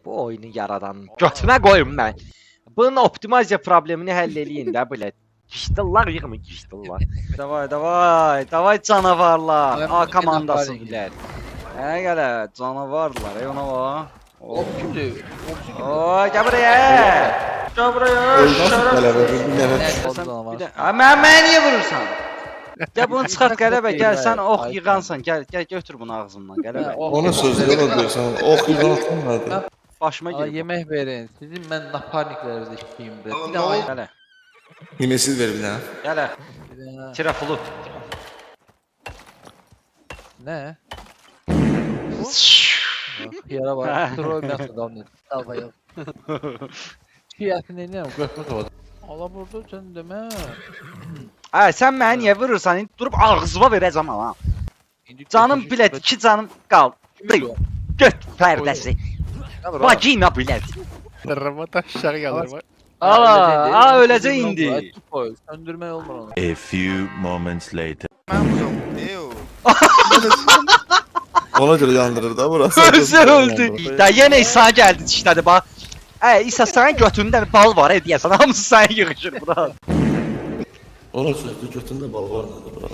Bu oyunu yaradan götümə qoyum mən. Bunun optimizasiya problemini həll eləyin də bilet. Gişdillar yığımı gişdillar. Davay canavarlar. A komandası bilər. Gələ canavarlar, ona bax. O kimdir? Gəl buraya. Gəl buraya. Mən niyə vurursan? Gəl bunu çıxart qələbə, gəl sən ox yığansan, gəl götür bunu ağzımdan qələbə. Onu sözləri diyorsan, ox yığansan nədir? Başıma Aa, girib. yemək verin. Sizin mən naparniklərinizdə işləyim də. Bir Tamam, də Gələ. Yemeksiz ver bir tane. Gələ. Tirafulu. ne? Yara var. Troll nasıl davranır? Dalga yok. Şiyasin ne diyeyim? Gökmüş oldu. Allah vurdu sen deme. Sən mənə niyə vurursan? Durub ağzıma verəcəm ha. Canım bilet, 2 canım qal. Göt pərdəsi. Vagina bilet. Ramat aşağı gelir bak. Aa, öləcək indi. Söndürme olmur onu. A few moments later. Ona göre yandırır da burası. Özü öldü. Da yenə İsa gəldi dişlədi bax. İsa sənin götündə bal var deyəsən. Hamısı sənə yığışır bura. Ona sözlü götünde bal var nədir bura?